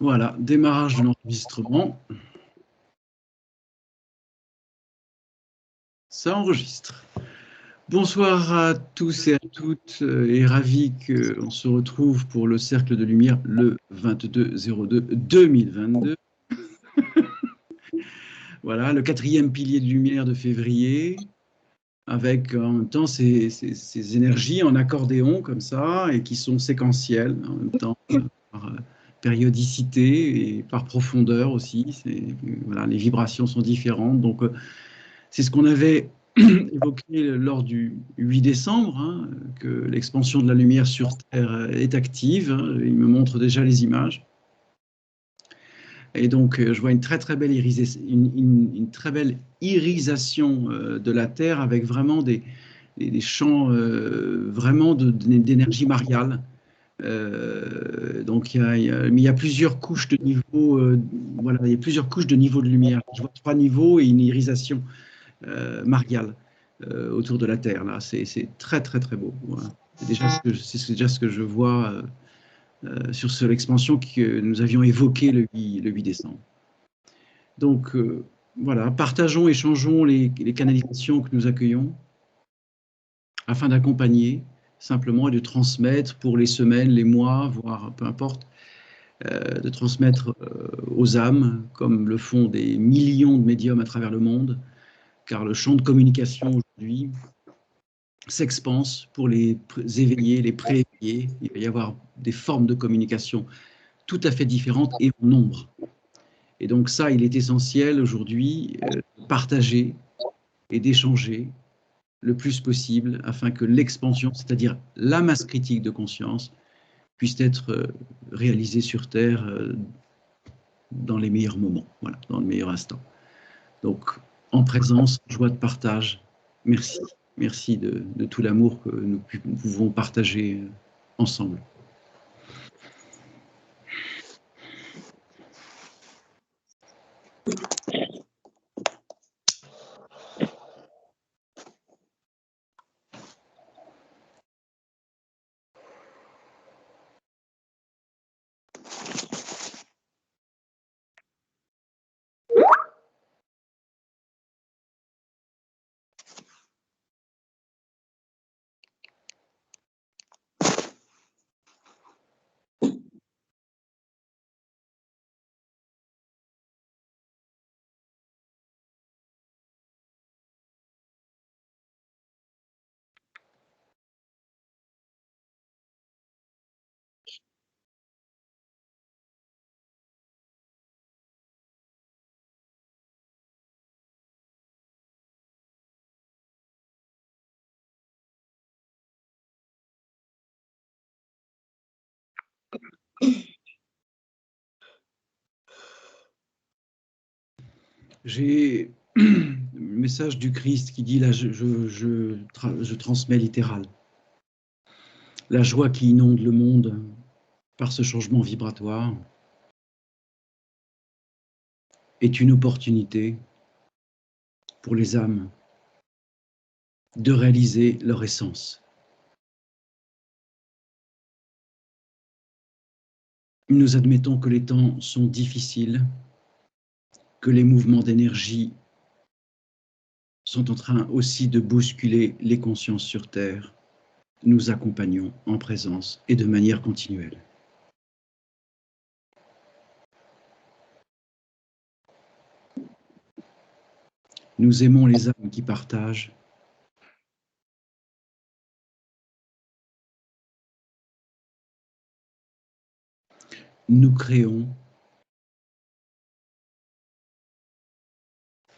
Voilà, démarrage de l'enregistrement. Ça enregistre. Bonsoir à tous et à toutes, et ravi qu'on se retrouve pour le Cercle de Lumière le 22/02/2022. Voilà, le 4e pilier de lumière de février, avec en même temps ces énergies en accordéon comme ça, et qui sont séquentielles en même temps, par périodicité et par profondeur aussi. Voilà, les vibrations sont différentes. Donc, c'est ce qu'on avait évoqué lors du 8 décembre, hein, que l'expansion de la lumière sur Terre est active. Hein, il me montre déjà les images. Et donc, je vois une très belle une très belle irisation de la Terre, avec vraiment des champs vraiment d'énergie mariale. Donc, mais il y a plusieurs couches de niveau. Voilà, il y a plusieurs couches de niveau de lumière. Je vois 3 niveaux et une irisation mariale autour de la Terre. Là, c'est très beau. Voilà. C'est déjà ce que je vois sur l'expansion que nous avions évoquée le 8 décembre. Donc, voilà, partageons, échangeons les canalisations que nous accueillons afin d'accompagner simplement et de transmettre pour les semaines, les mois, voire peu importe, de transmettre aux âmes, comme le font des millions de médiums à travers le monde, car le champ de communication aujourd'hui s'expanse pour les éveillés, les pré-éveillés. Il va y avoir des formes de communication tout à fait différentes et en nombre. Et donc ça, il est essentiel aujourd'hui de partager et d'échanger le plus possible afin que l'expansion, c'est-à-dire la masse critique de conscience, puisse être réalisée sur Terre dans les meilleurs moments, voilà, dans le meilleur instant. Donc, en présence, joie de partage. Merci. Merci de tout l'amour que nous pouvons partager ensemble. J'ai le message du Christ qui dit, là, je transmets littéral. La joie qui inonde le monde par ce changement vibratoire est une opportunité pour les âmes de réaliser leur essence. Nous admettons que les temps sont difficiles, que les mouvements d'énergie sont en train aussi de bousculer les consciences sur Terre. Nous accompagnons en présence et de manière continuelle. Nous aimons les âmes qui partagent. Nous créons.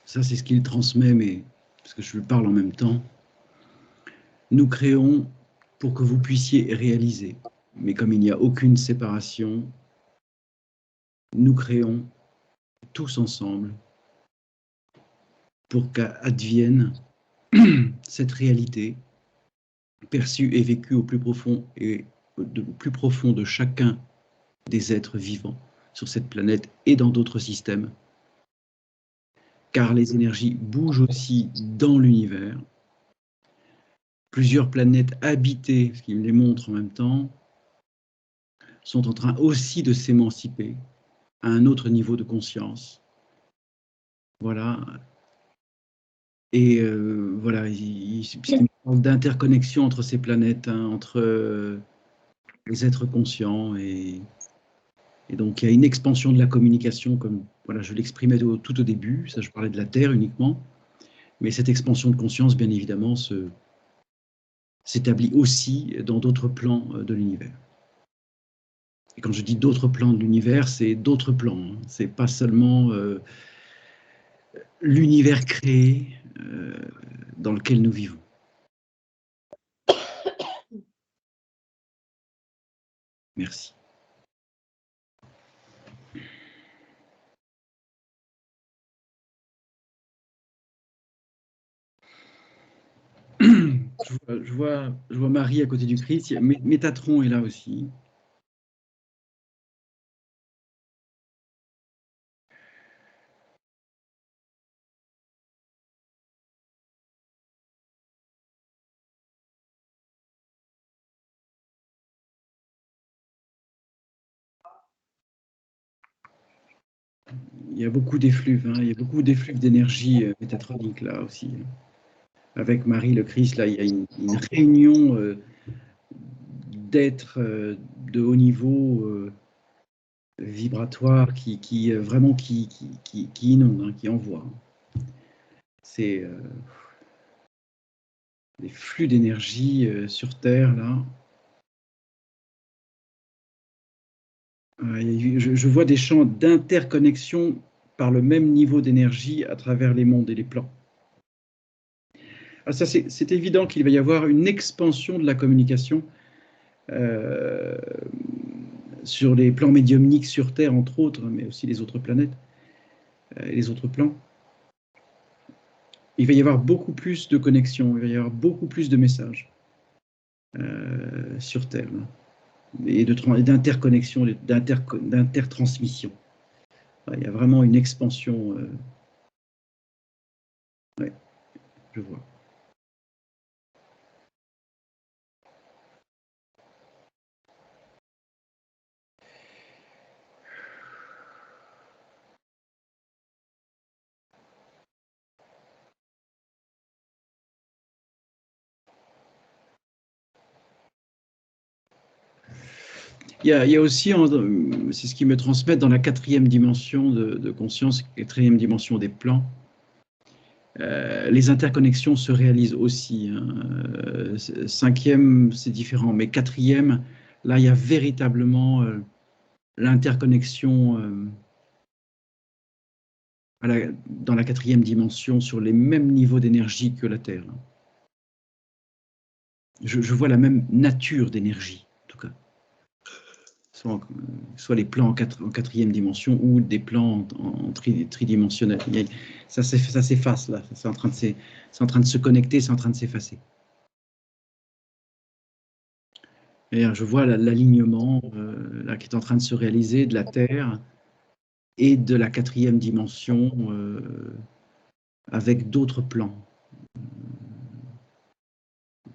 Ça, c'est ce qu'il transmet, mais parce que je lui parle en même temps. Nous créons pour que vous puissiez réaliser. Mais comme il n'y a aucune séparation, nous créons tous ensemble pour qu'advienne cette réalité perçue et vécue au plus profond de chacun des êtres vivants sur cette planète et dans d'autres systèmes. Car les énergies bougent aussi dans l'univers. Plusieurs planètes habitées, ce qui me les montre en même temps, sont en train aussi de s'émanciper à un autre niveau de conscience. Voilà. Et voilà, puisqu'il parle d'interconnexion entre ces planètes, hein, entre les êtres conscients, et donc il y a une expansion de la communication, comme voilà, je l'exprimais tout au début, ça je parlais de la Terre uniquement, mais cette expansion de conscience, bien évidemment, s'établit aussi dans d'autres plans de l'univers. Et quand je dis d'autres plans de l'univers, c'est d'autres plans, hein. C'est pas seulement l'univers créé dans lequel nous vivons. Merci. Je vois Marie à côté du Christ. Métatron est là aussi. Il y a beaucoup d'effluves, hein. Il y a beaucoup d'effluves d'énergie métatronique là aussi. Avec Marie le Christ, là, il y a une réunion d'êtres de haut niveau vibratoire qui vraiment qui inonde, hein, qui envoie. C'est des flux d'énergie sur Terre là. Je vois des champs d'interconnexion par le même niveau d'énergie à travers les mondes et les plans. Alors ça, c'est évident qu'il va y avoir une expansion de la communication sur les plans médiumniques sur Terre, entre autres, mais aussi les autres planètes et les autres plans. Il va y avoir beaucoup plus de connexions, il va y avoir beaucoup plus de messages sur Terre, là, et d'interconnexion, d'intertransmission. Il y a vraiment une expansion. Ouais, je vois. Il y a aussi, c'est ce qui me transmet dans la quatrième dimension de conscience, quatrième dimension des plans. Les interconnexions se réalisent aussi, hein. Cinquième, c'est différent, mais quatrième, là, il y a véritablement l'interconnexion dans la quatrième dimension sur les mêmes niveaux d'énergie que la Terre. Je vois la même nature d'énergie, en tout cas. Soit les plans en quatrième dimension ou des plans en tridimensionnel. Ça s'efface là, c'est en train de se connecter, c'est en train de s'effacer. Et je vois l'alignement là, qui est en train de se réaliser de la Terre et de la quatrième dimension avec d'autres plans,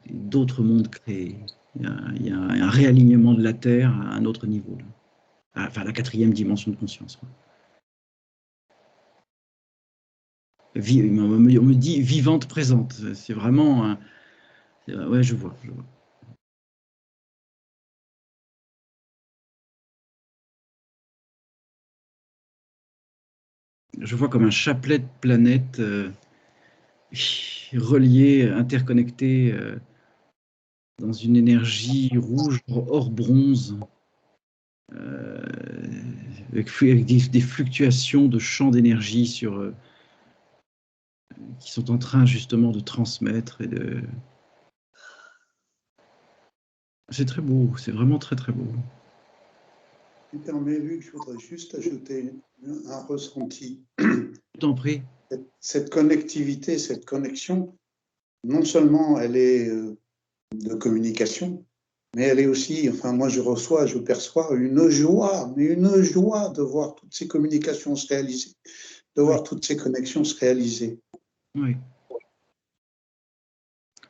d'autres mondes créés. Il y a un réalignement de la Terre à un autre niveau, là. Enfin la quatrième dimension de conscience. On me dit vivante présente. C'est vraiment. Ouais, je vois. Je vois comme un chapelet de planètes reliées, interconnectées dans une énergie rouge hors bronze, avec des fluctuations de champs d'énergie qui sont en train justement de transmettre. C'est très beau, c'est vraiment très très beau. Tu permets, Luc, je voudrais juste ajouter un ressenti. Je t'en prie. Cette connectivité, cette connexion, non seulement elle est de communication, mais elle est aussi, enfin moi je perçois une joie, mais une joie de voir toutes ces communications se réaliser, de voir toutes ces connexions se réaliser. Oui.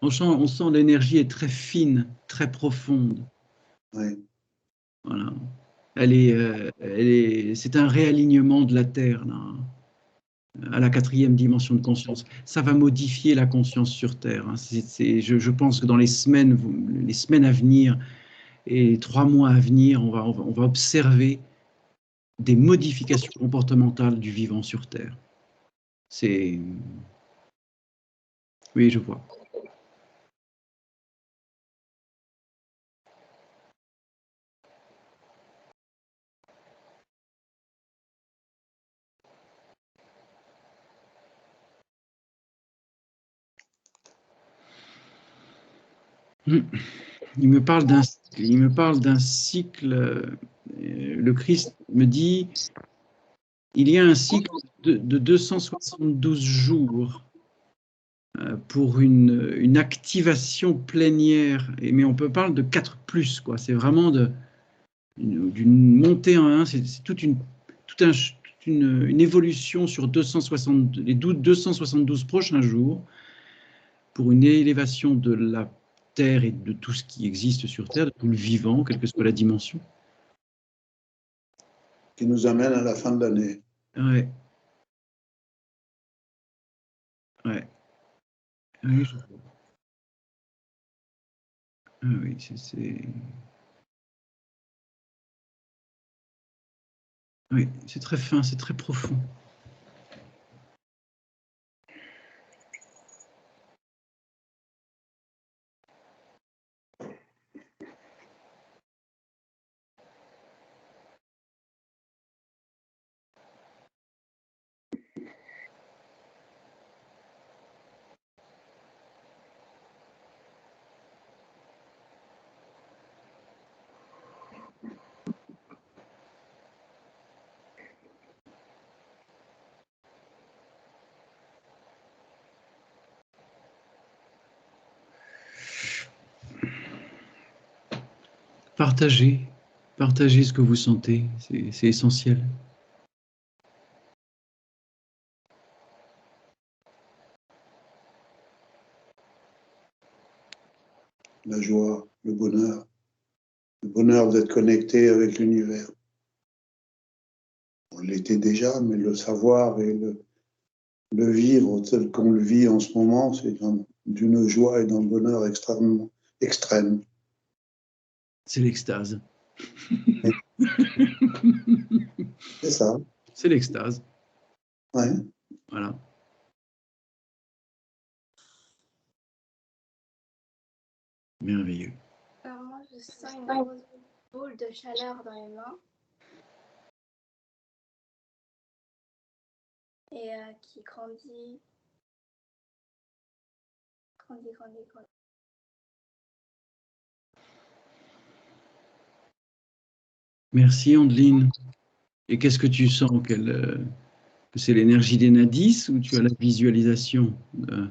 On sent l'énergie est très fine, très profonde. Oui. Voilà. C'est un réalignement de la Terre, là, à la 4e dimension de conscience. Ça va modifier la conscience sur Terre, hein. Je pense que dans les semaines à venir et 3 mois à venir, on va observer des modifications comportementales du vivant sur Terre. Oui, je vois. Il me parle d'un cycle. Le Christ me dit, il y a un cycle de 272 jours pour une activation plénière. Mais on peut parler de 4+, quoi. C'est vraiment d'une montée en 1. C'est toute une évolution sur les 272 prochains jours pour une élévation de la Terre et de tout ce qui existe sur Terre, de tout le vivant, quelle que soit la dimension. Qui nous amène à la fin de l'année. Ouais. Ouais. Oui, je vois. Ah oui, oui, c'est très fin, c'est très profond. Partagez ce que vous sentez, c'est essentiel. La joie, le bonheur d'être connecté avec l'univers. On l'était déjà, mais le savoir et le vivre tel qu'on le vit en ce moment, c'est d'une joie et d'un bonheur extrême. C'est l'extase. C'est ça. C'est l'extase. Ouais. Voilà. Merveilleux. Alors moi, je sens une grosse boule de chaleur dans les mains. Et qui grandit. Grandit. Merci, Andeline. Et qu'est-ce que tu sens que c'est l'énergie des nadis ou tu as la visualisation de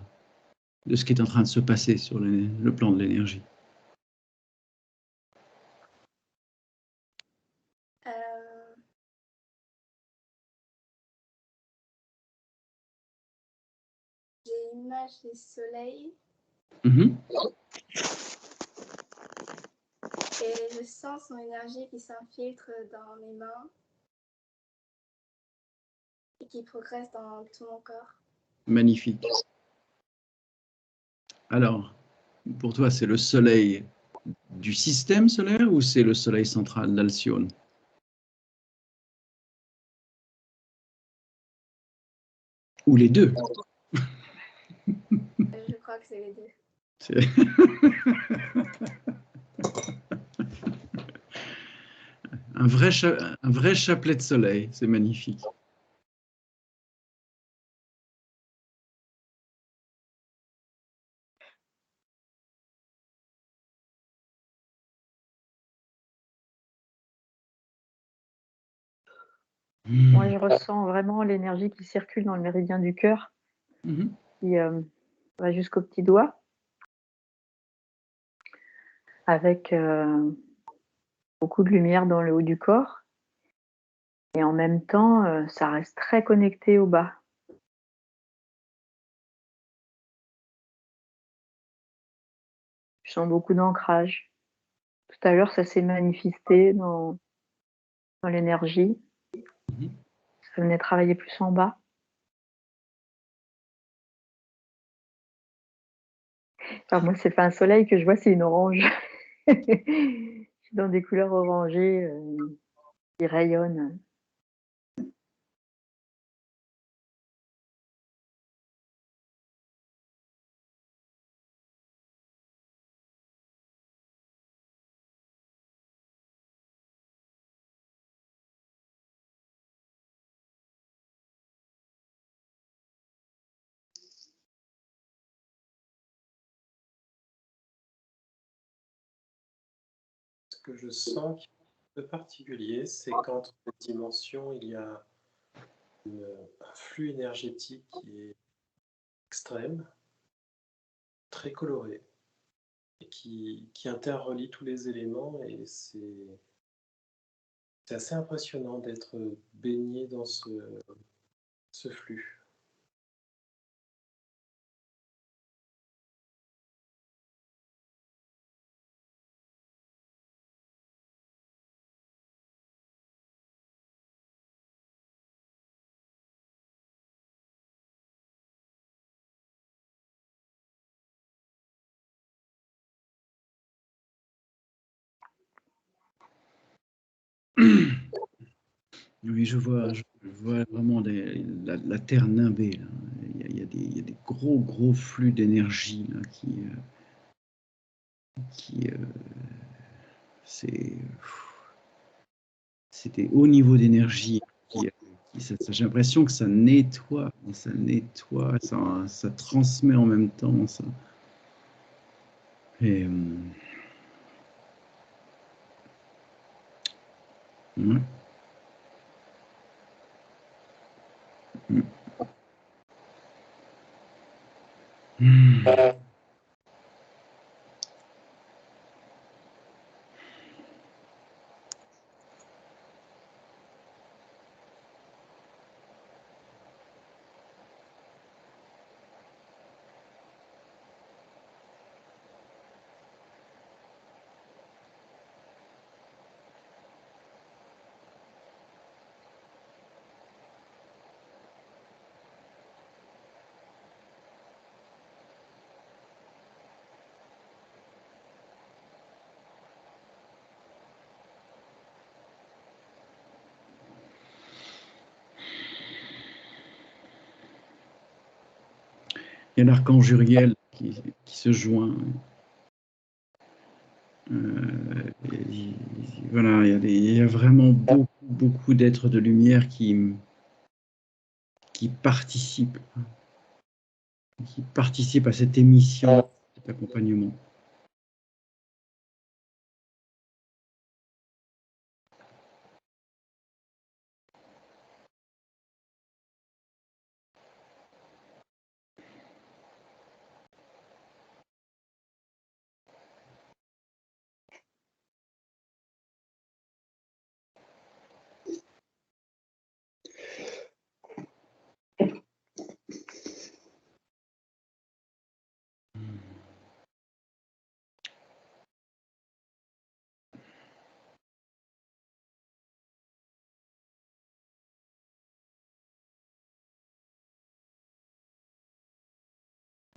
ce qui est en train de se passer sur le plan de l'énergie? J'ai l'image du soleil. Et je sens son énergie qui s'infiltre dans mes mains et qui progresse dans tout mon corps. Magnifique. Alors, pour toi, c'est le soleil du système solaire ou c'est le soleil central d'Alcyone? Ou les deux? Je crois que c'est les deux. Un vrai chapelet de soleil, c'est magnifique. Moi, je ressens vraiment l'énergie qui circule dans le méridien du cœur, qui va jusqu'au petit doigt, avec beaucoup de lumière dans le haut du corps. Et en même temps, ça reste très connecté au bas. Je sens beaucoup d'ancrage. Tout à l'heure, ça s'est manifesté dans dans l'énergie. Mhm. Ça venait travailler plus en bas. Alors moi, c'est pas un soleil que je vois, c'est une orange. Je suis dans des couleurs orangées qui rayonnent. Ce que je sens qui est un peu particulier, c'est qu'entre les dimensions, il y a un flux énergétique qui est extrême, très coloré, et qui interrelie tous les éléments, et c'est assez impressionnant d'être baigné dans ce flux. Oui, je vois vraiment la terre nimbée, là. Il y a des gros, gros flux d'énergie là, qui c'est des hauts niveaux d'énergie. J'ai l'impression que ça nettoie, ça transmet en même temps. Ça. Et, ouais. Il y a l'archange Uriel qui se joint. Voilà, il y a vraiment beaucoup, beaucoup d'êtres de lumière qui participent à cette émission, cet accompagnement.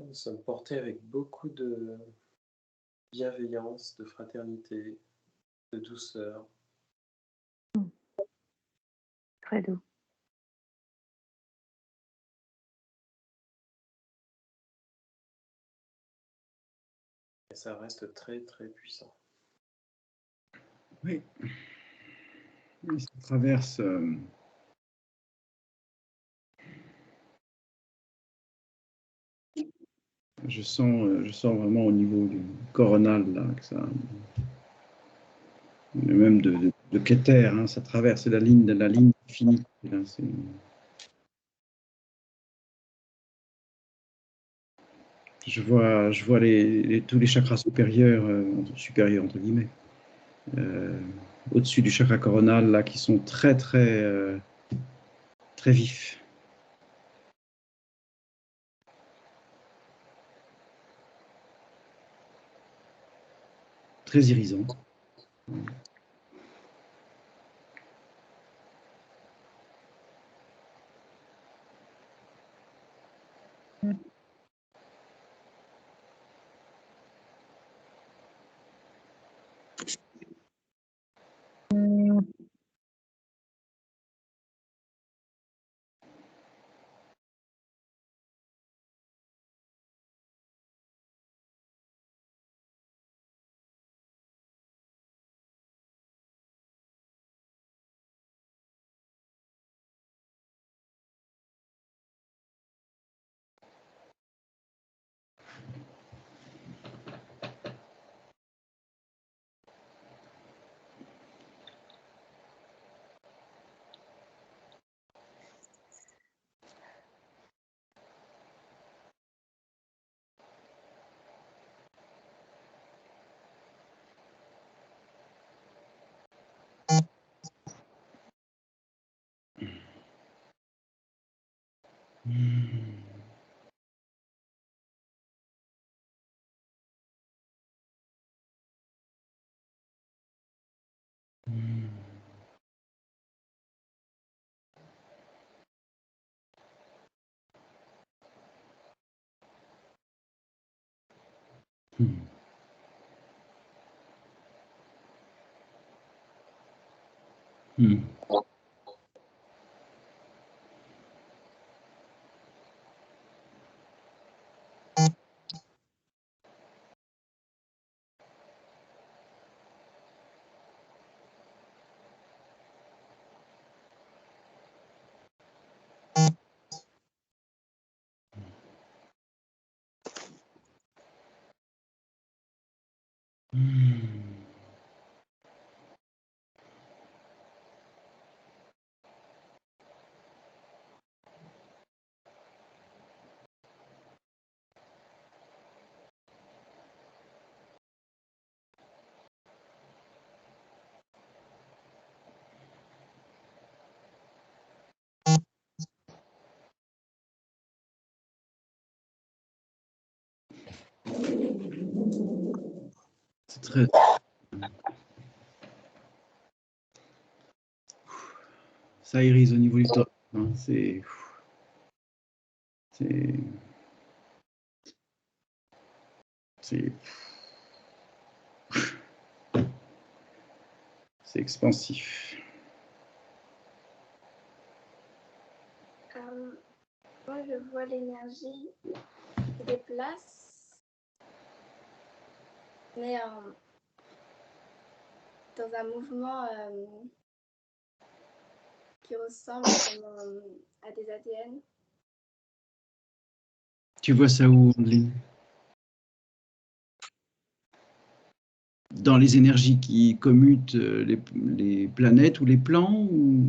Nous sommes portés avec beaucoup de bienveillance, de fraternité, de douceur. Très doux. Et ça reste très, très puissant. Oui. Ça traverse. Je sens vraiment au niveau du coronal là, que ça, même de Keter, hein, ça traverse la ligne finie. Là, je vois tous les chakras supérieurs, supérieurs entre guillemets, au-dessus du chakra coronal là, qui sont très très très vifs. Très irisants. C'est très... Ça irise au niveau du thorax. Hein. C'est expansif. Moi, je vois l'énergie qui se déplace, mais dans un mouvement qui ressemble à des ADN. Tu vois ça où, Andeline? Dans les énergies qui commutent les planètes ou les plans ou...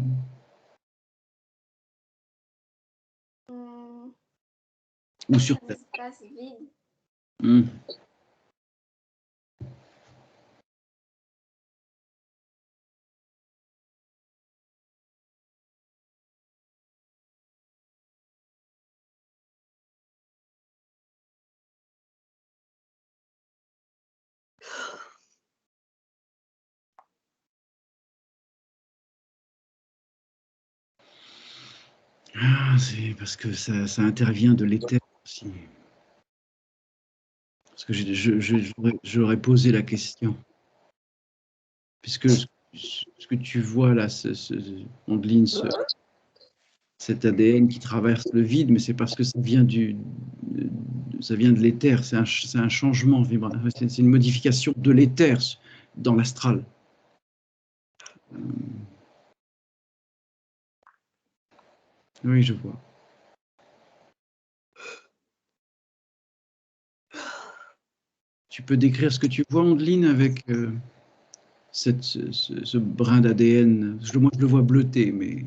Ou sur Un Terre? espace vide. Ah, c'est parce que ça intervient de l'éther aussi. Parce que j'aurais posé la question. Puisque ce que tu vois là, Andeline, cet ADN qui traverse le vide, mais c'est parce que ça vient de l'éther, c'est un changement, c'est une modification de l'éther dans l'astral. Oui, je vois. Tu peux décrire ce que tu vois, Andeline, avec ce brin d'ADN? Moi, je le vois bleuté, mais...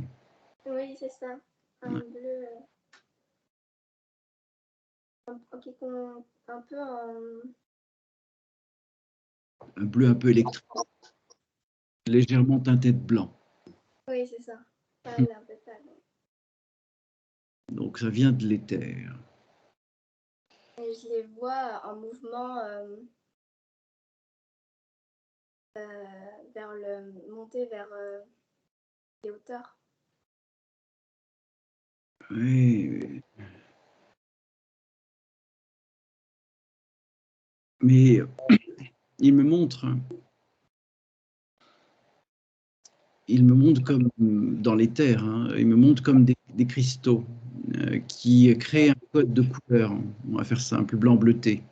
Oui, c'est ça. Un bleu. Un peu Un bleu un peu électrique, légèrement teinté de blanc. Oui, c'est ça. Pâle, un peu pâle. Donc ça vient de l'éther. Et je les vois en mouvement monter vers les hauteurs. Oui. Mais il me montre comme dans l'éther, hein, il me montre comme des cristaux qui créent un code de couleur. On va faire simple, blanc bleuté.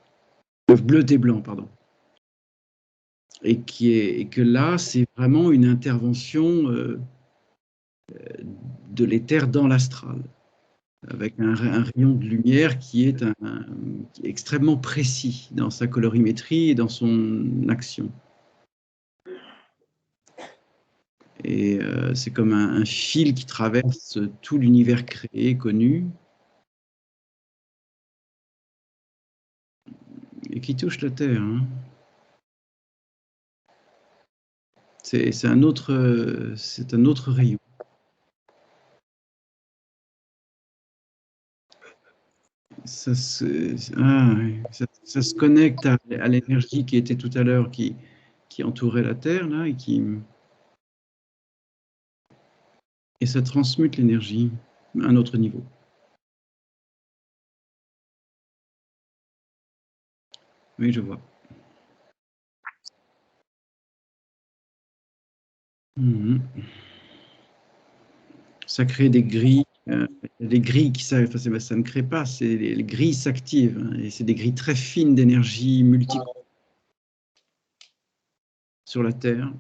Bleuté blanc, pardon. Et que là, c'est vraiment une intervention de l'éther dans l'astral, avec un rayon de lumière qui est extrêmement précis dans sa colorimétrie et dans son action. Et c'est comme un fil qui traverse tout l'univers créé, connu, et qui touche la Terre. Hein. C'est un autre rayon. oui. Ça se connecte à l'énergie qui était tout à l'heure, qui entourait la Terre, là, et ça transmute l'énergie à un autre niveau. Oui, je vois. Mhm. Ça crée des grilles. Les grilles, ça ne crée pas, les grilles s'activent. Hein, et c'est des grilles très fines d'énergie multiple sur la Terre.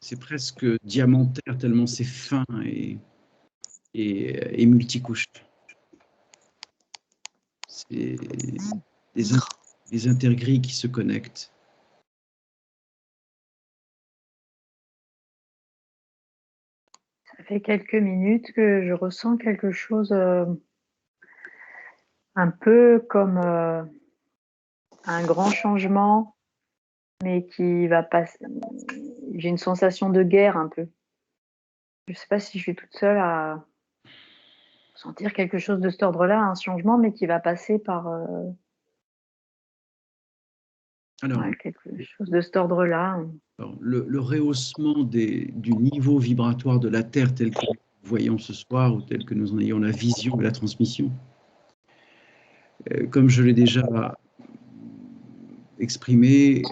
C'est presque diamantaire tellement c'est fin et multicouche. C'est des intergrilles qui se connectent. Ça fait quelques minutes que je ressens quelque chose un peu comme un grand changement, mais qui va passer. J'ai une sensation de guerre un peu. Je ne sais pas si je suis toute seule à sentir quelque chose de cet ordre-là, un changement, mais qui va passer par quelque chose de cet ordre-là. Le rehaussement du niveau vibratoire de la Terre tel que nous le voyons ce soir ou tel que nous en ayons la vision et la transmission, comme je l'ai déjà exprimé,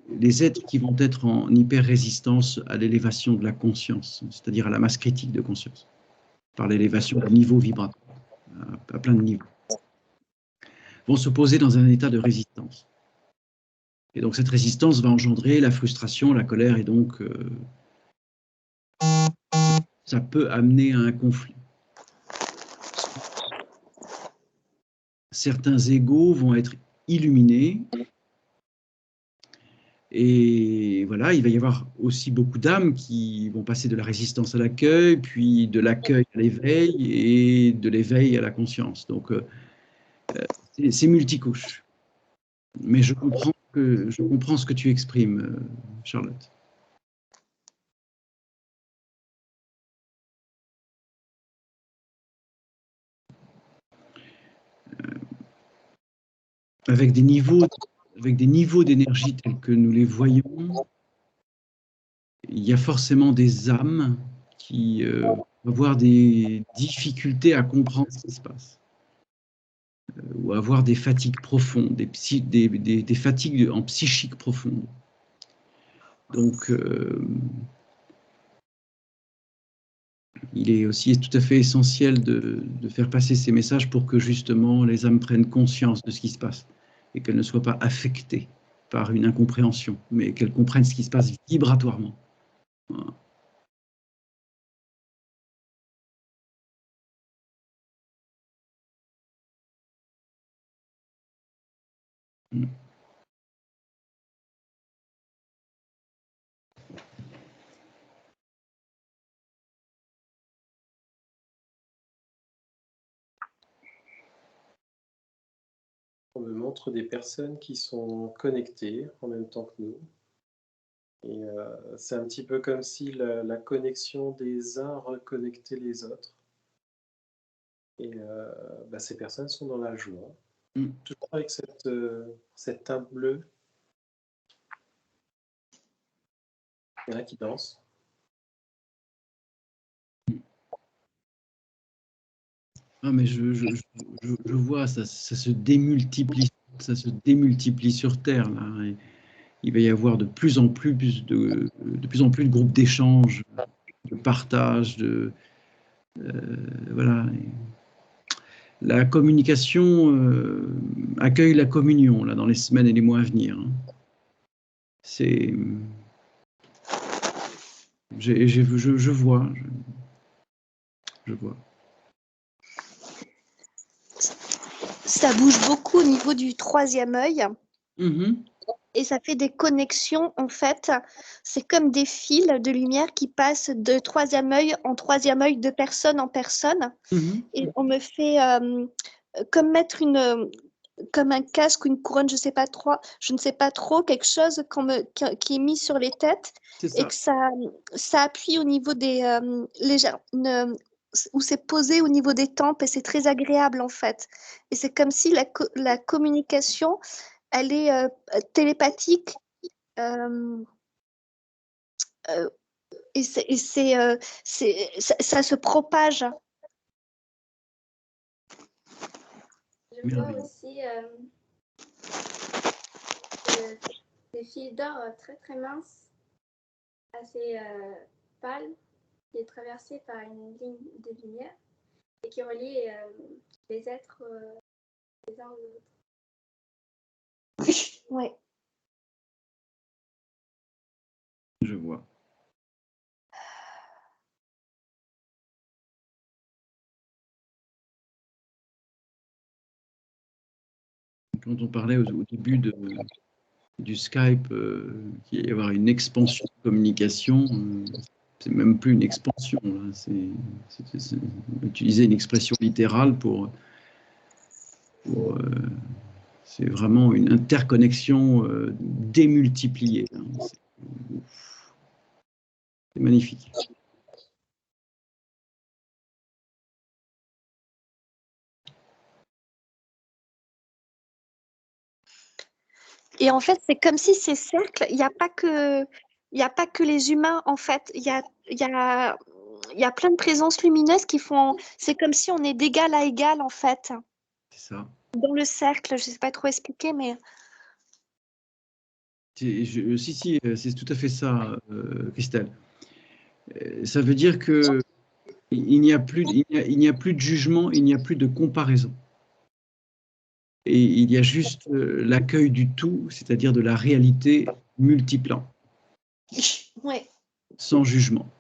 les êtres qui vont être en hyper-résistance à l'élévation de la conscience, c'est-à-dire à la masse critique de conscience, par l'élévation du niveau vibratoire, à plein de niveaux, vont se poser dans un état de résistance. Et donc cette résistance va engendrer la frustration, la colère, et donc ça peut amener à un conflit. Certains égos vont être illuminés, et voilà, il va y avoir aussi beaucoup d'âmes qui vont passer de la résistance à l'accueil, puis de l'accueil à l'éveil, et de l'éveil à la conscience. Donc c'est multicouche. Mais je comprends ce que tu exprimes, Charlotte. Avec des niveaux d'énergie tels que nous les voyons, il y a forcément des âmes qui vont avoir des difficultés à comprendre ce qui se passe, ou avoir des fatigues profondes, des fatigues en psychique profonde. Donc, il est aussi tout à fait essentiel de faire passer ces messages pour que justement les âmes prennent conscience de ce qui se passe et qu'elles ne soient pas affectées par une incompréhension, mais qu'elles comprennent ce qui se passe vibratoirement. Voilà. On me montre des personnes qui sont connectées en même temps que nous. Et c'est un petit peu comme si la connexion des uns reconnectait les autres. Et ces personnes sont dans la joie. Toujours avec cette teinte bleue. Il y en a qui dansent. Ah, mais je vois, ça se démultiplie sur Terre, là. Et il va y avoir de plus en plus de groupes d'échange, de partage, voilà. La communication accueille la communion là, dans les semaines et les mois à venir. Hein. Je vois. Je vois. Ça bouge beaucoup au niveau du troisième œil. Mm-hmm. Et ça fait des connexions, en fait. C'est comme des fils de lumière qui passent de troisième œil en troisième œil, de personne en personne. Mm-hmm. Et on me fait comme mettre comme un casque ou une couronne, je ne sais pas trop, quelque chose qui est mis sur les têtes et que ça appuie au niveau des où c'est posé au niveau des tempes et c'est très agréable en fait. Et c'est comme si la communication, elle est télépathique. euh, euh, et ça se propage. Je vois aussi des fils d'or très très minces, assez pâles, qui est traversée par une ligne de lumière et qui relie les êtres les uns aux autres. Oui. Je vois. Quand on parlait au début du Skype, qu'il y avoir une expansion de communication, c'est même plus une expansion. C'est utiliser une expression littérale c'est vraiment une interconnexion démultipliée. Hein. C'est magnifique. Et en fait, c'est comme si ces cercles, il n'y a pas que, il y a pas que les humains, en fait. Il y a plein de présences lumineuses qui font. C'est comme si on est d'égal à égal, en fait. C'est ça. Dans le cercle, je ne sais pas trop expliquer, mais. Si, c'est tout à fait ça, Christelle. Ça veut dire que il n'y a plus de jugement, il n'y a plus de comparaison. Et il y a juste l'accueil du tout, c'est-à-dire de la réalité multiplan, Ouais. sans jugement.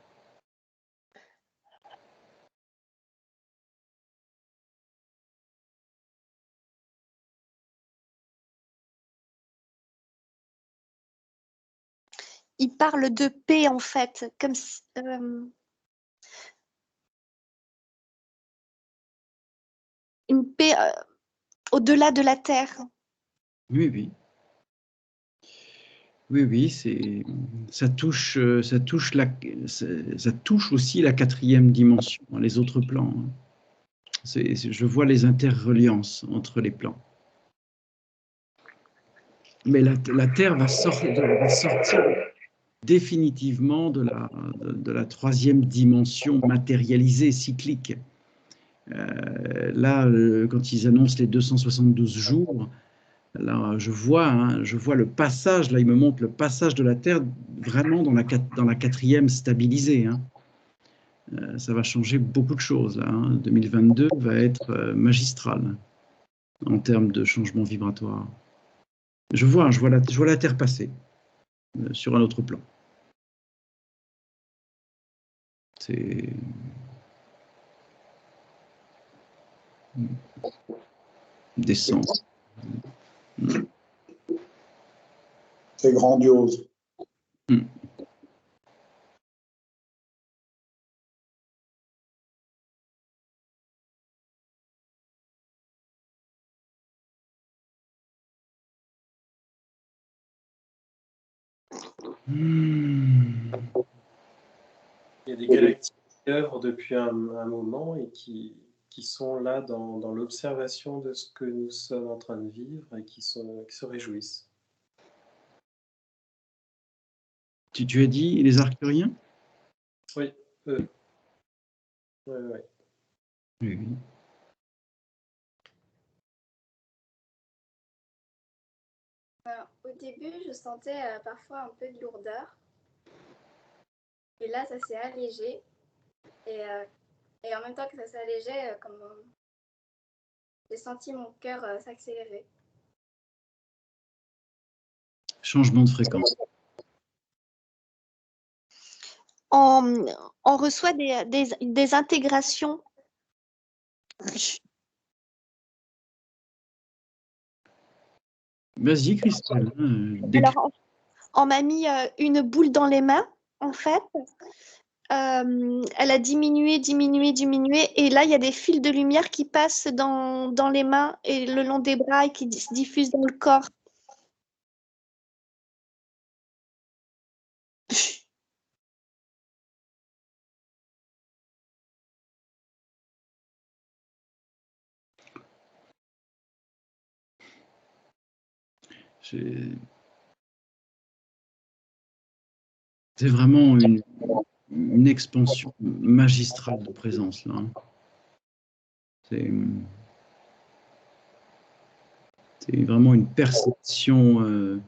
Il parle de paix, en fait, comme si, une paix au-delà de la terre. Oui, oui. Oui, oui, ça touche aussi la quatrième dimension, les autres plans. Je vois les interreliances entre les plans. Mais la Terre va sortir définitivement de la troisième dimension matérialisée, cyclique. Là, quand ils annoncent les 272 jours, là, je vois le passage, là, il me montre le passage de la Terre vraiment dans la quatrième stabilisée. Hein. Ça va changer beaucoup de choses. Là, hein. 2022 va être magistral en termes de changement vibratoire. Je vois la Terre passer sur un autre plan. C'est descendre. C'est grandiose. Il y a des galactiques qui œuvrent depuis un moment et qui sont là dans l'observation de ce que nous sommes en train de vivre et qui se réjouissent. Tu as dit les arcturiens? Oui, eux. Oui. Oui, oui. Au début, je sentais parfois un peu de lourdeur. Et là, ça s'est allégé. Et en même temps que ça s'est allégé, j'ai senti mon cœur s'accélérer. Changement de fréquence. On reçoit des intégrations. Vas-y, Christelle. Alors, on m'a mis une boule dans les mains, en fait. Elle a diminué, et là, il y a des fils de lumière qui passent dans les mains et le long des bras et qui se diffusent dans le corps. C'est vraiment une expansion magistrale de présence là. C'est vraiment une perception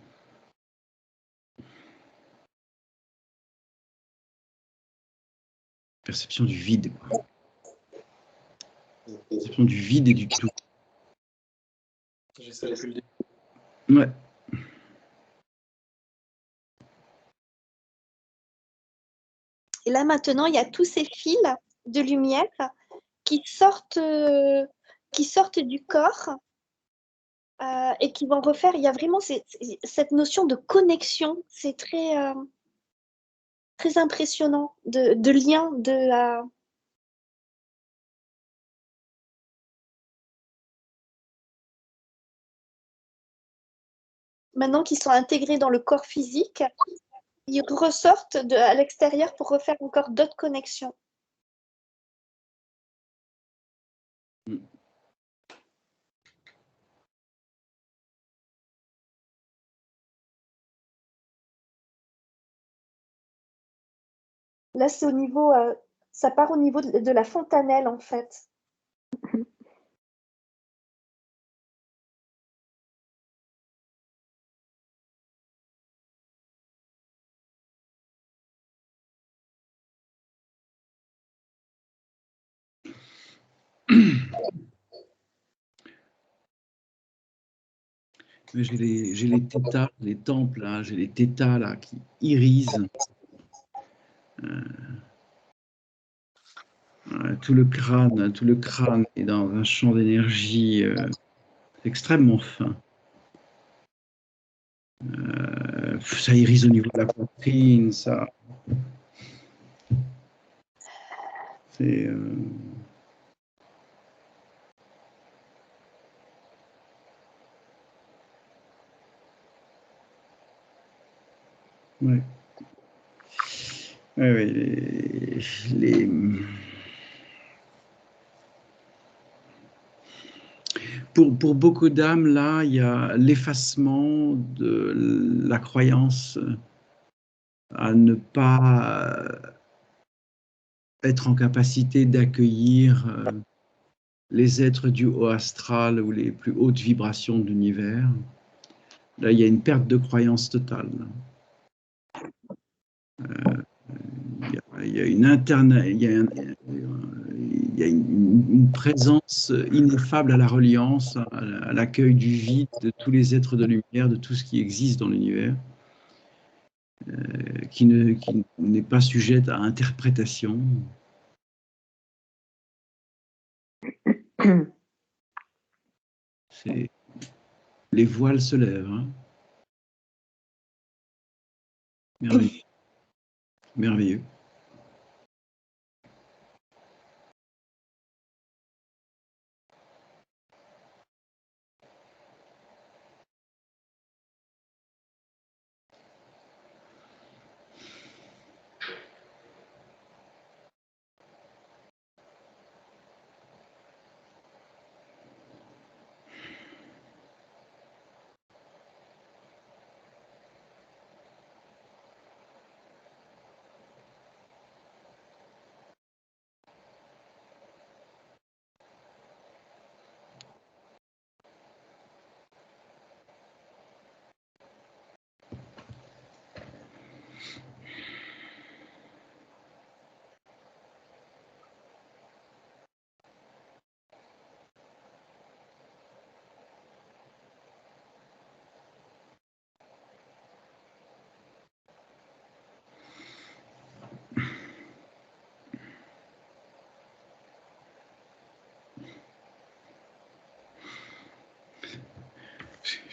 perception du vide, quoi. Perception du vide et du tout. J'ai ça depuis le début. Ouais. Et là maintenant, il y a tous ces fils de lumière qui sortent du corps et qui vont refaire. Il y a vraiment cette notion de connexion. C'est très, très impressionnant de lien, maintenant qu'ils sont intégrés dans le corps physique, ils ressortent à l'extérieur pour refaire encore d'autres connexions. Là, c'est au niveau, ça part au niveau de la fontanelle en fait. J'ai les tétas, les temples, là, j'ai les tétas là qui irisent. Tout le crâne est dans un champ d'énergie extrêmement fin. Ça irise au niveau de la poitrine, ça. C'est ouais. Ouais, les... Pour beaucoup d'âmes, là, il y a l'effacement de la croyance à ne pas être en capacité d'accueillir les êtres du haut astral ou les plus hautes vibrations de l'univers. Là, il y a une perte de croyance totale. Il y a une présence ineffable à la reliance, à l'accueil du vide, de tous les êtres de lumière, de tout ce qui existe dans l'univers, qui n'est pas sujette à interprétation. Les voiles se lèvent. Hein. Merveilleux. Merveilleux.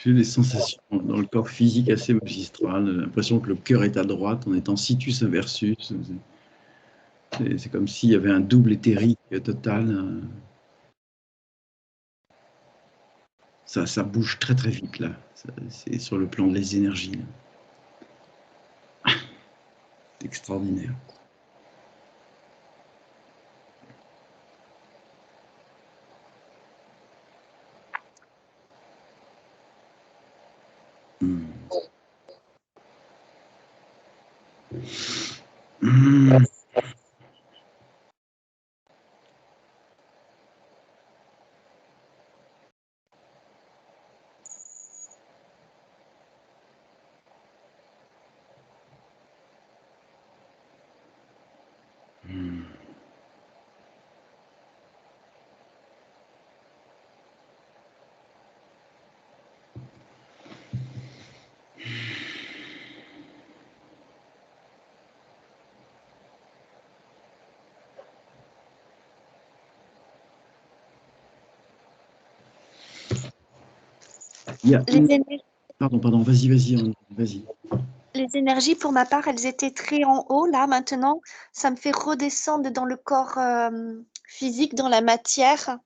J'ai des sensations dans le corps physique assez magistrales. J'ai l'impression que le cœur est à droite, on est en situs inversus. C'est comme s'il y avait un double éthérique total. Ça bouge très très vite là. C'est sur le plan des énergies. C'est extraordinaire. Mmh. Pardon, vas-y, vas-y. Les énergies, pour ma part, elles étaient très en haut. Là, maintenant, ça me fait redescendre dans le corps physique, dans la matière,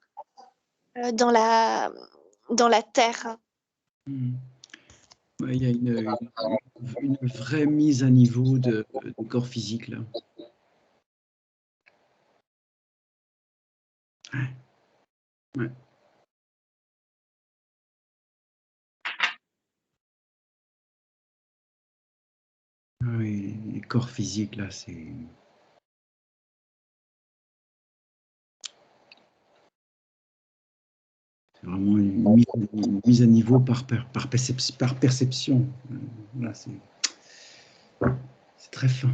dans la terre. Ouais, il y a une vraie mise à niveau de corps physique, là. Ouais. Oui, les corps physiques, là, c'est vraiment une mise à niveau par perception. Voilà, c'est très fin.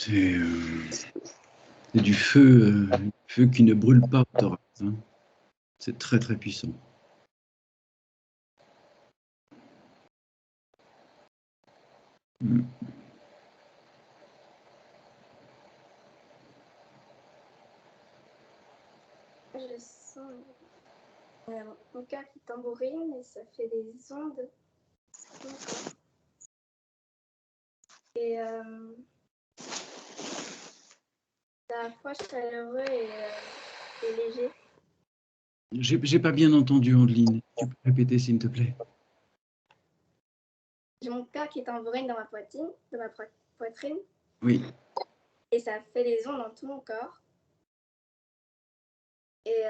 C'est du feu qui ne brûle pas au thorax. Hein. C'est très, très puissant. Je sens mon cœur qui tambourine et ça fait des ondes. Et c'est à la fois chaleureux et léger. J'ai pas bien entendu, Andeline. Tu peux répéter, s'il te plaît? J'ai mon cœur qui tambourine dans ma poitrine. Oui. Et ça fait des ondes dans tout mon corps. Et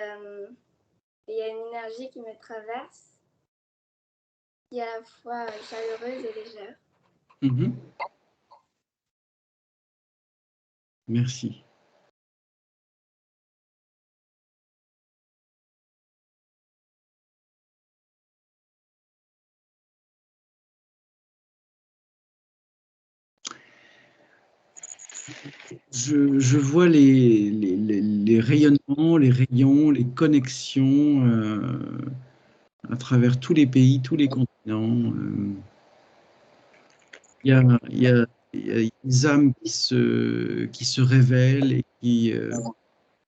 il y a une énergie qui me traverse, qui est à la fois chaleureuse et légère. Mm-hmm. Merci. Je vois les rayonnements, les rayons, les connexions à travers tous les pays, tous les continents. Il y a des âmes qui se révèlent et qui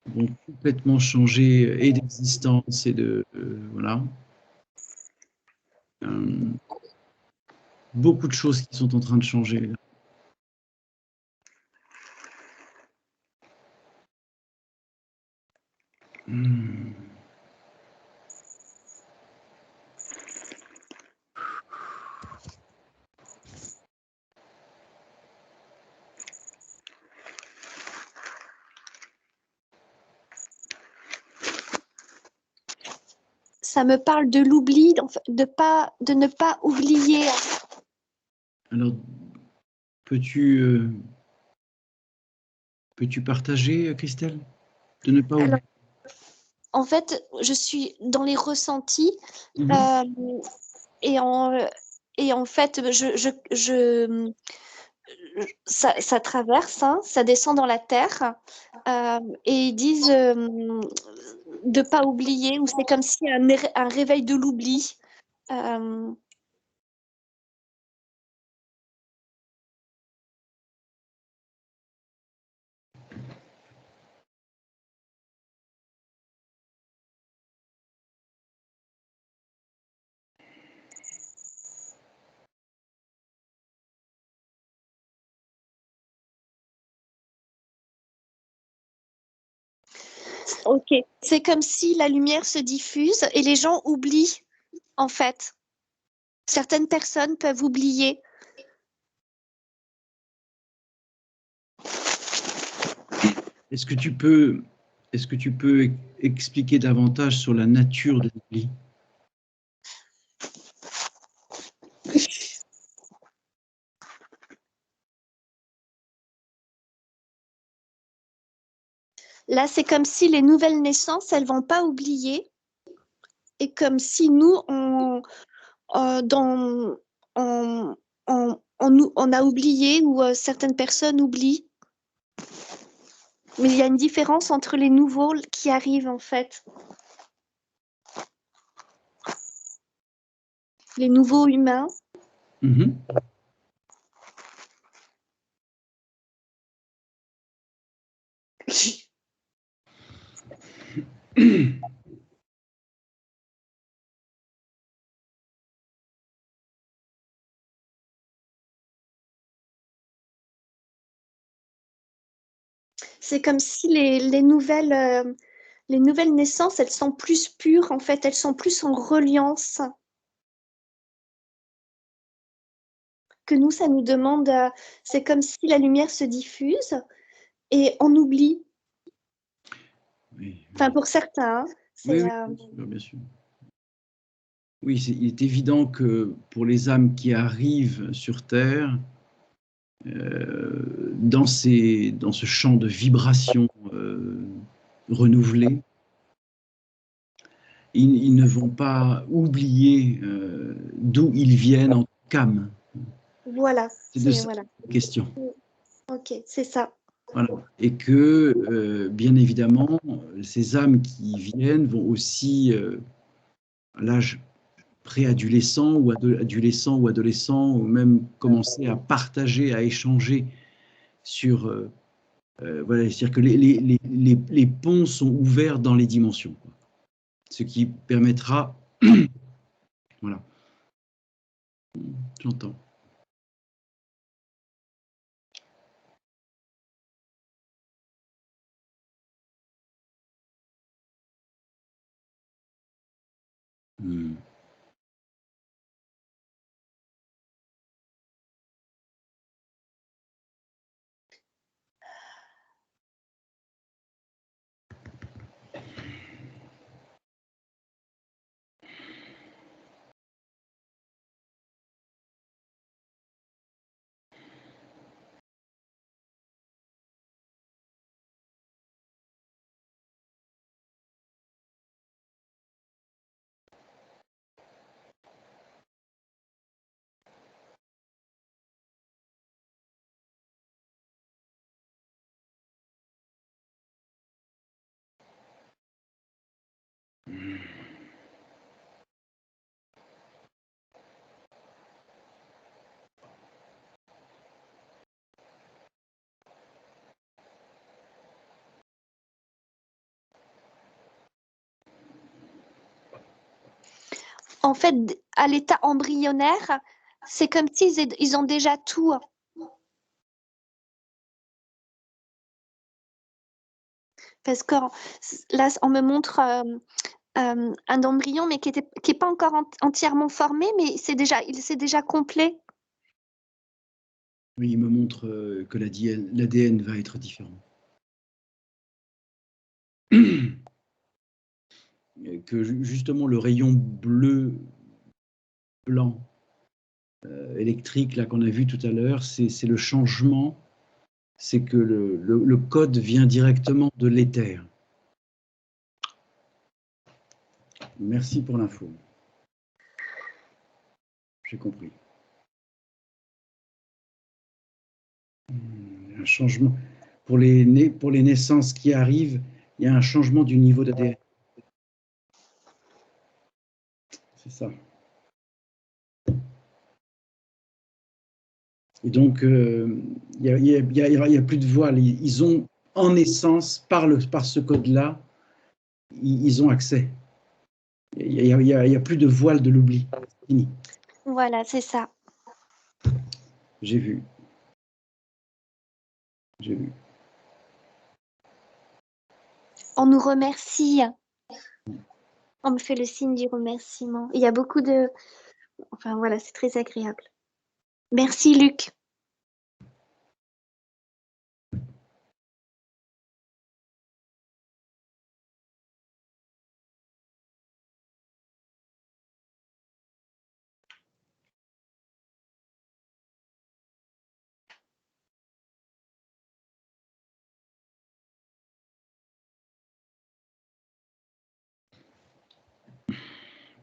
vont complètement changer et d'existence et de voilà. Beaucoup de choses qui sont en train de changer. Là. Ça me parle de l'oubli, de ne pas oublier. Alors, peux-tu partager, Christelle, de ne pas oublier? en fait, je suis dans les ressentis et en fait, ça traverse, hein, ça descend dans la terre et ils disent de pas oublier, ou c'est comme si un réveil de l'oubli. Ok, c'est comme si la lumière se diffuse et les gens oublient, en fait. Certaines personnes peuvent oublier. Est-ce que tu peux expliquer davantage sur la nature de l'oubli? Là, c'est comme si les nouvelles naissances, elles vont pas oublier. Et comme si nous, on a oublié, ou certaines personnes oublient. Mais il y a une différence entre les nouveaux qui arrivent, en fait. Les nouveaux humains. C'est comme si les nouvelles naissances, elles sont plus pures, en fait, elles sont plus en reliance. Que nous, ça nous demande, c'est comme si la lumière se diffuse et on oublie. Oui. Enfin, pour certains. Oui, bien sûr. Oui, il est évident que pour les âmes qui arrivent sur Terre, dans ce champ de vibrations renouvelées, ils ne vont pas oublier d'où ils viennent en qu'âme. Voilà. C'est de ça la question. Ok, c'est ça. Voilà. Et que, bien évidemment, ces âmes qui viennent vont aussi, à l'âge préadolescent ou adolescent, ou même commencer à partager, à échanger sur... voilà, c'est-à-dire que les ponts sont ouverts dans les dimensions, quoi. Ce qui permettra... Voilà. J'entends. En fait, à l'état embryonnaire, c'est comme s'ils ont déjà tout. Parce que là, on me montre un embryon, mais qui est pas encore entièrement formé, mais c'est déjà complet. Oui, il me montre que l'ADN va être différent. Que justement le rayon bleu, blanc, électrique là qu'on a vu tout à l'heure, c'est le changement, c'est que le code vient directement de l'éther. Merci pour l'info. J'ai compris. Un changement. Pour les naissances qui arrivent, il y a un changement du niveau d'ADN. C'est ça. Et donc, il n'y a plus de voile. Ils ont, en naissance, par ce code-là, ils ont accès. Il n'y a plus de voile de l'oubli. Fini. Voilà, c'est ça. J'ai vu. J'ai vu. On nous remercie. On me fait le signe du remerciement. Il y a beaucoup de... Enfin voilà, c'est très agréable. Merci Luc.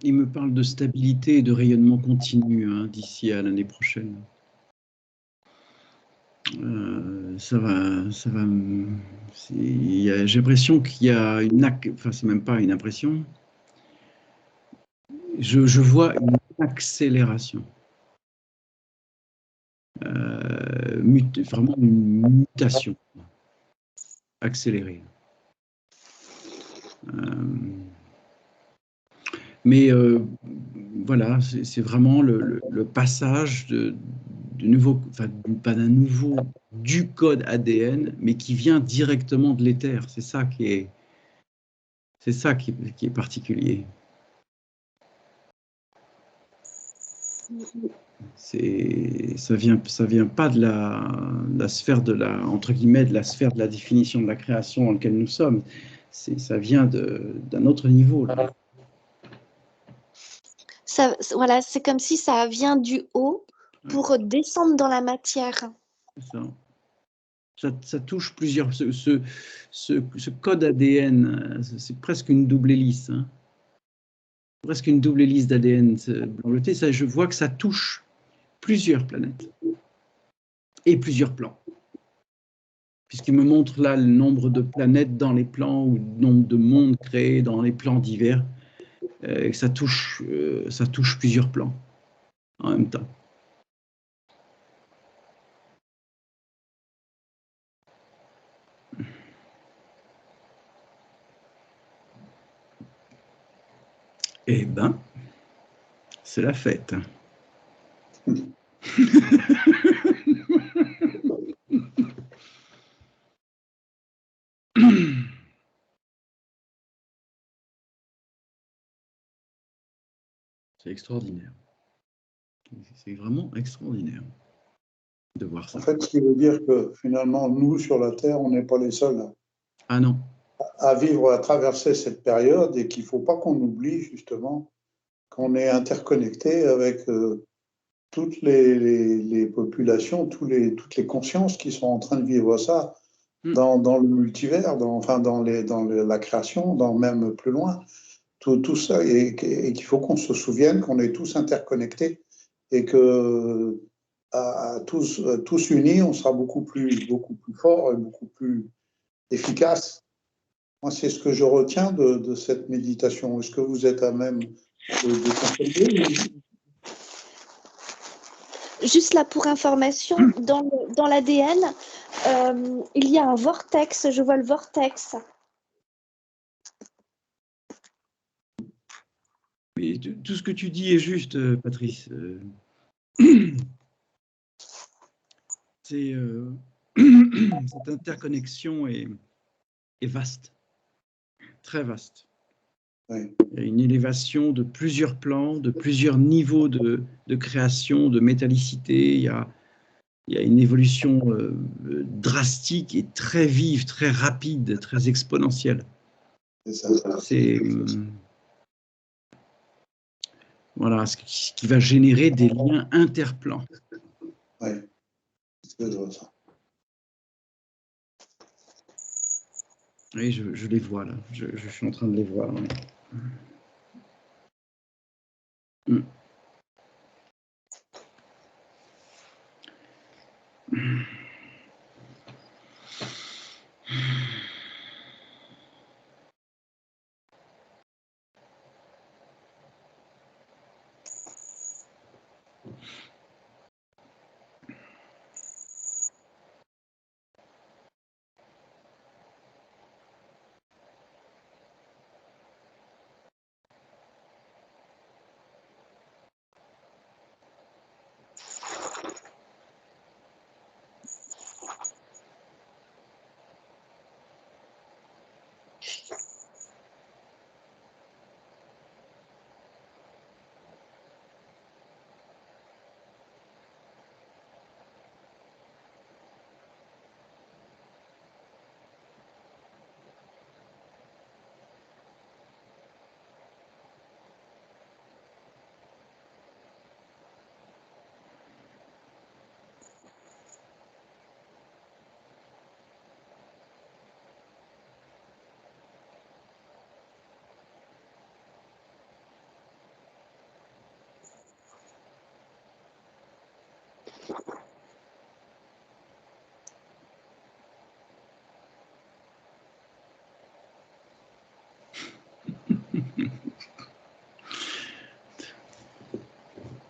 Il me parle de stabilité et de rayonnement continu d'ici à l'année prochaine. Ça va. J'ai l'impression qu'il y a enfin, c'est même pas une impression. Je vois une accélération. Vraiment une mutation accélérée. Mais voilà, c'est vraiment le passage de nouveau, enfin pas d'un nouveau, du code ADN, mais qui vient directement de l'éther. C'est ça qui est particulier. Ça vient pas de la sphère de entre guillemets, de la sphère de la définition de la création dans laquelle nous sommes. Ça vient d'un autre niveau, là. Voilà, c'est comme si ça vient du haut pour descendre dans la matière. Ça touche plusieurs... Ce code ADN, c'est presque une double hélice. Hein. Presque une double hélice d'ADN blanc-bleuté. Je vois que ça touche plusieurs planètes et plusieurs plans. Puisqu'il me montre là le nombre de planètes dans les plans ou le nombre de mondes créés dans les plans divers. Ça touche plusieurs plans en même temps. Eh ben, c'est la fête. C'est extraordinaire. C'est vraiment extraordinaire de voir ça. En fait, ce qui veut dire que finalement, nous, sur la Terre, on n'est pas les seuls à vivre, à traverser cette période et qu'il ne faut pas qu'on oublie justement qu'on est interconnecté avec toutes les populations, toutes les consciences qui sont en train de vivre ça dans le multivers, dans la création, même plus loin. Tout ça, et qu'il faut qu'on se souvienne qu'on est tous interconnectés et que tous unis, on sera beaucoup plus fort et beaucoup plus efficace. Moi, c'est ce que je retiens de cette méditation. Est-ce que vous êtes à même de conseiller? Juste là pour information, dans l'ADN, il y a un vortex. Je vois le vortex. Mais tout ce que tu dis est juste, Patrice. Cette interconnexion est vaste, très vaste. Oui. Il y a une élévation de plusieurs plans, de plusieurs niveaux de création, de métallicité. Il y a une évolution drastique et très vive, très rapide, très exponentielle. C'est voilà, ce qui va générer des liens interplans. Oui, c'est ça. Oui, je les vois là. Je suis en train de les voir. Mm.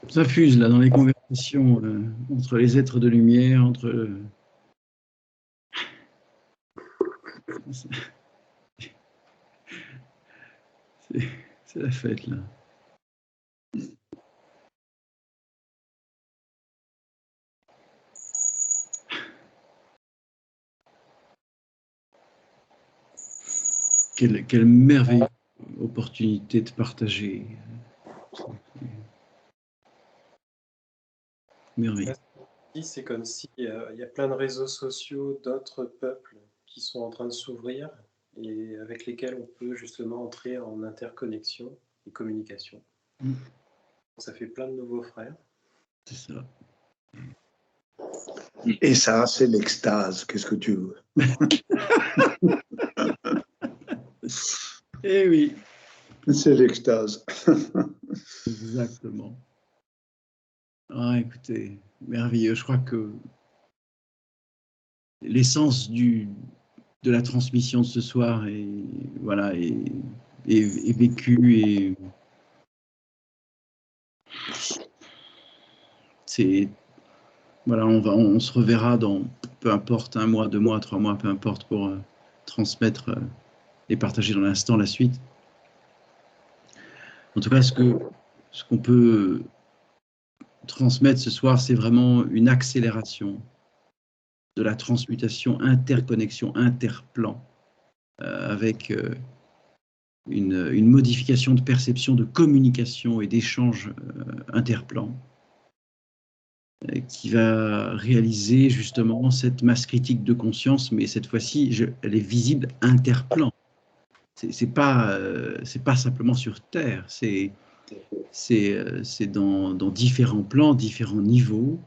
Ça fuse là dans les conversations entre les êtres de lumière, entre c'est la fête là. Quelle merveilleuse opportunité de partager. Merveilleux. C'est comme s'il y a plein de réseaux sociaux d'autres peuples qui sont en train de s'ouvrir et avec lesquels on peut justement entrer en interconnexion et communication. Ça fait plein de nouveaux frères. C'est ça. Et ça, c'est l'extase. Qu'est-ce que tu veux? Eh oui. C'est l'extase. Exactement. Ah, écoutez, merveilleux. Je crois que l'essence de la transmission de ce soir est vécue et c'est voilà, on se reverra dans peu importe 1 mois, 2 mois, 3 mois, peu importe pour transmettre et partager dans l'instant la suite. En tout cas, ce qu'on peut transmettre ce soir, c'est vraiment une accélération de la transmutation, interconnexion, interplan, avec une modification de perception, de communication et d'échange interplan, qui va réaliser justement cette masse critique de conscience, mais cette fois-ci, elle est visible interplan. C'est pas simplement sur Terre, c'est dans différents plans, différents niveaux,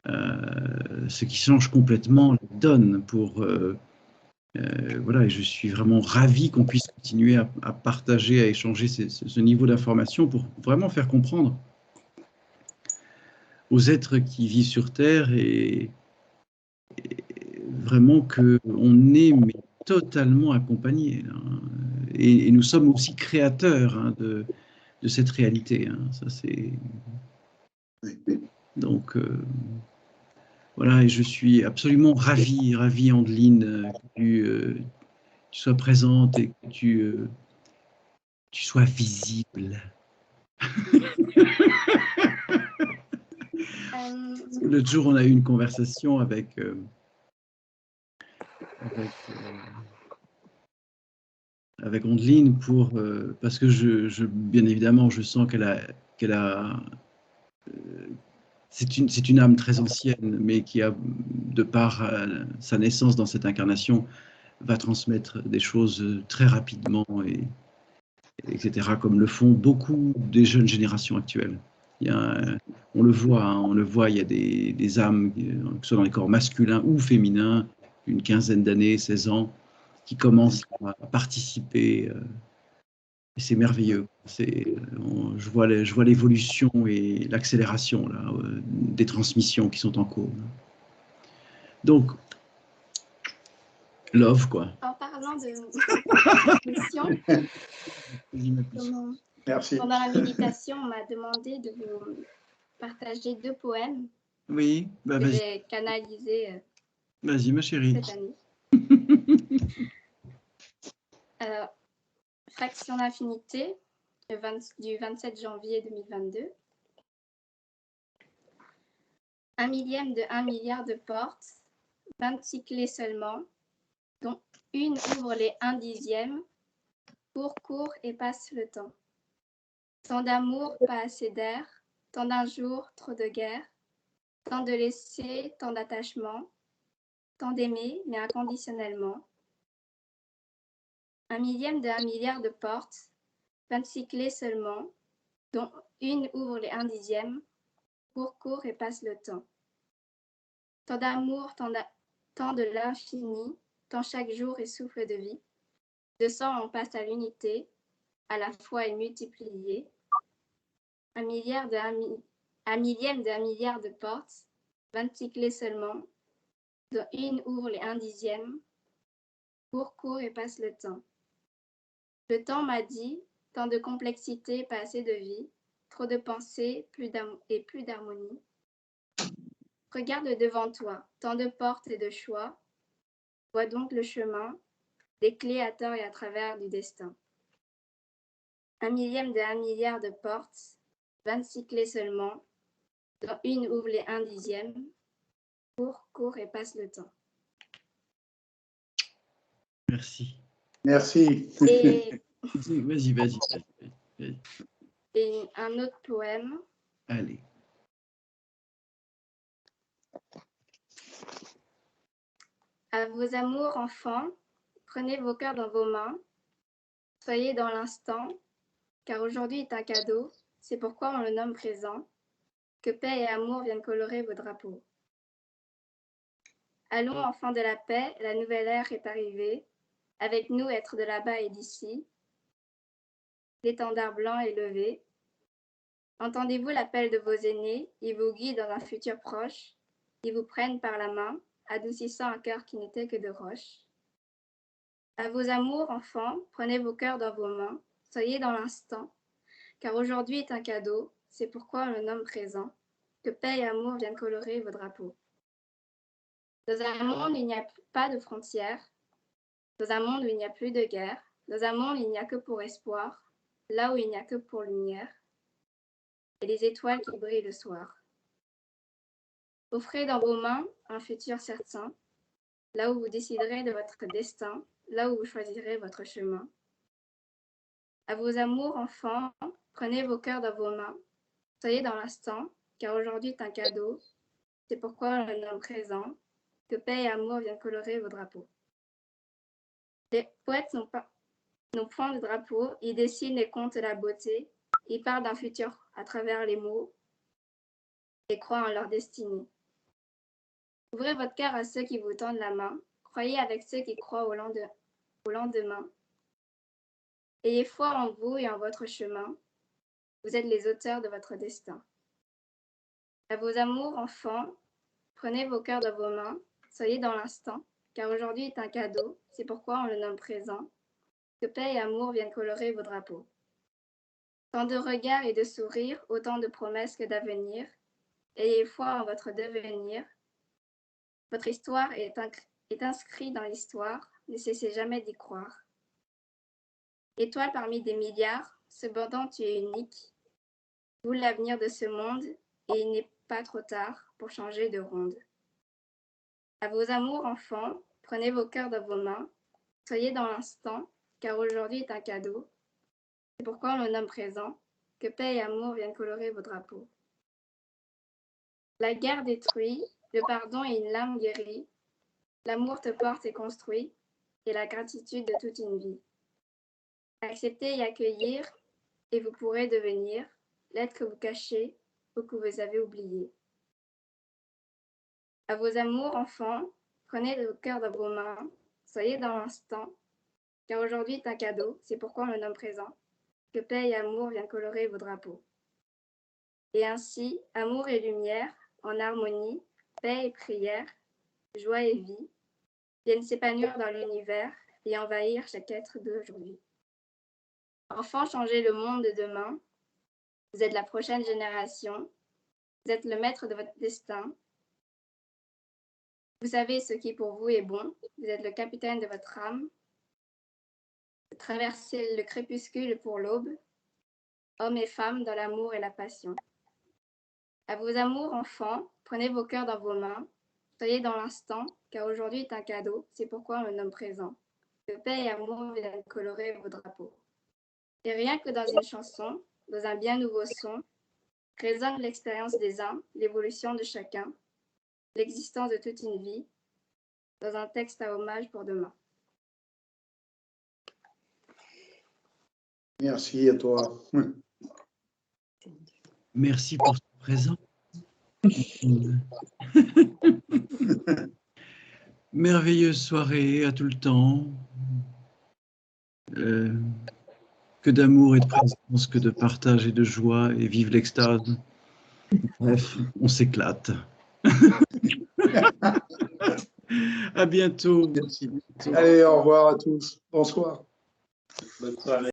ce qui change complètement la donne pour voilà, et je suis vraiment ravi qu'on puisse continuer à partager, à échanger ce niveau d'information pour vraiment faire comprendre aux êtres qui vivent sur Terre et vraiment qu'on est totalement accompagnés. Hein, et nous sommes aussi créateurs hein, de cette réalité. Hein, ça c'est... Donc, voilà, et je suis absolument ravi, Andeline, que tu sois présente et que tu sois visible. L'autre jour, on a eu une conversation avec Andeline parce que bien évidemment, je sens qu'elle a c'est une âme très ancienne, mais qui a, de par sa naissance dans cette incarnation, va transmettre des choses très rapidement, etc., comme le font beaucoup des jeunes générations actuelles. On le voit, il y a des âmes, que ce soit dans les corps masculins ou féminins, une quinzaine d'années, 16 ans, qui commencent à participer c'est merveilleux. Je vois l'évolution et l'accélération des transmissions qui sont en cours. Donc, love, quoi. En parlant de mission, Merci. pendant la méditation, on m'a demandé de vous partager 2 poèmes Oui, bah, que vas-y. j'ai canalisés Vas-y, ma chérie. cette année. Alors, Fraction d'infinité, du 27 janvier 2022. 1 millième de 1 milliard de portes, 26 clés seulement, dont une ouvre les 1 dixième, court et passe le temps. Tant d'amour, pas assez d'air, tant d'un jour, trop de guerre, tant de laisser, tant d'attachement, tant d'aimer, mais inconditionnellement. 1 millième de 1 milliard de portes, 26 clés seulement, dont une ouvre les 1 dixième, court et passe le temps. Tant d'amour, tant de l'infini, tant chaque jour est souffle de vie. De sang on passe à l'unité, à la fois est multiplié. 1 millième de 1 milliard de portes, 26 clés seulement, dont une ouvre les 1 dixième, court et passe le temps. Le temps m'a dit, tant de complexité, pas assez de vie, trop de pensées plus d'harmonie. Regarde devant toi, tant de portes et de choix, vois donc le chemin, des clés à tort et à travers du destin. 1 millième de 1 milliard de portes, 26 clés seulement, dont une ouvre les 1 dixième, court et passe le temps. Merci. Merci. Et, Vas-y. et un autre poème. Allez. À vos amours enfants, prenez vos cœurs dans vos mains, soyez dans l'instant, car aujourd'hui est un cadeau, c'est pourquoi on le nomme présent, que paix et amour viennent colorer vos drapeaux. Allons, enfants de la paix, la nouvelle ère est arrivée, avec nous être de là-bas et d'ici, l'étendard blanc est levé. Entendez-vous l'appel de vos aînés, ils vous guident dans un futur proche, ils vous prennent par la main, adoucissant un cœur qui n'était que de roche. À vos amours, enfants, prenez vos cœurs dans vos mains, soyez dans l'instant, car aujourd'hui est un cadeau, c'est pourquoi on le nomme présent, que paix et amour viennent colorer vos drapeaux. Dans un monde où il n'y a pas de frontières, dans un monde où il n'y a plus de guerre, dans un monde où il n'y a que pour espoir, là où il n'y a que pour lumière, et les étoiles qui brillent le soir. Offrez dans vos mains un futur certain, là où vous déciderez de votre destin, là où vous choisirez votre chemin. À vos amours, enfants, prenez vos cœurs dans vos mains, soyez dans l'instant, car aujourd'hui est un cadeau, c'est pourquoi on le nomme présent, que paix et amour viennent colorer vos drapeaux. Les poètes n'ont point de drapeau, ils dessinent et comptent la beauté, ils parlent d'un futur à travers les mots et croient en leur destinée. Ouvrez votre cœur à ceux qui vous tendent la main, croyez avec ceux qui croient au lendemain. Ayez foi en vous et en votre chemin, vous êtes les auteurs de votre destin. À vos amours, enfants, prenez vos cœurs dans vos mains, soyez dans l'instant, car aujourd'hui est un cadeau, c'est pourquoi on le nomme présent, que paix et amour viennent colorer vos drapeaux. Tant de regards et de sourires, autant de promesses que d'avenir, ayez foi en votre devenir. Votre histoire est inscrite dans l'histoire, ne cessez jamais d'y croire. Étoile parmi des milliards, cependant tu es unique, vous l'avenir de ce monde, et il n'est pas trop tard pour changer de ronde. À vos amours, enfants, prenez vos cœurs dans vos mains, soyez dans l'instant, car aujourd'hui est un cadeau. C'est pourquoi on le nomme présent, que paix et amour viennent colorer vos drapeaux. La guerre détruit, le pardon est une lame guérie, l'amour te porte et construit, et la gratitude de toute une vie. Acceptez et accueillir, et vous pourrez devenir l'être que vous cachez ou que vous avez oublié. À vos amours, enfants, prenez le cœur dans vos mains, soyez dans l'instant, car aujourd'hui est un cadeau, c'est pourquoi on le nomme présent, que paix et amour viennent colorer vos drapeaux. Et ainsi, amour et lumière, en harmonie, paix et prière, joie et vie, viennent s'épanouir dans l'univers et envahir chaque être d'aujourd'hui. Enfants, changez le monde de demain. Vous êtes la prochaine génération. Vous êtes le maître de votre destin. Vous savez ce qui pour vous est bon. Vous êtes le capitaine de votre âme. Vous traversez le crépuscule pour l'aube. Hommes et femmes dans l'amour et la passion. À vos amours, enfants, prenez vos cœurs dans vos mains. Soyez dans l'instant, car aujourd'hui est un cadeau. C'est pourquoi on le nomme présent. Que paix et amour viennent colorer vos drapeaux. Et rien que dans une chanson, dans un bien nouveau son, résonne l'expérience des uns, l'évolution de chacun, l'existence de toute une vie, dans un texte à hommage pour demain. Merci à toi. Merci pour ce présent. Merveilleuse soirée à tout le temps. Que d'amour et de présence, que de partage et de joie, et vive l'extase. Bref, on s'éclate. À bientôt. Merci. Allez, au revoir à tous. Bonsoir. Bonne soirée.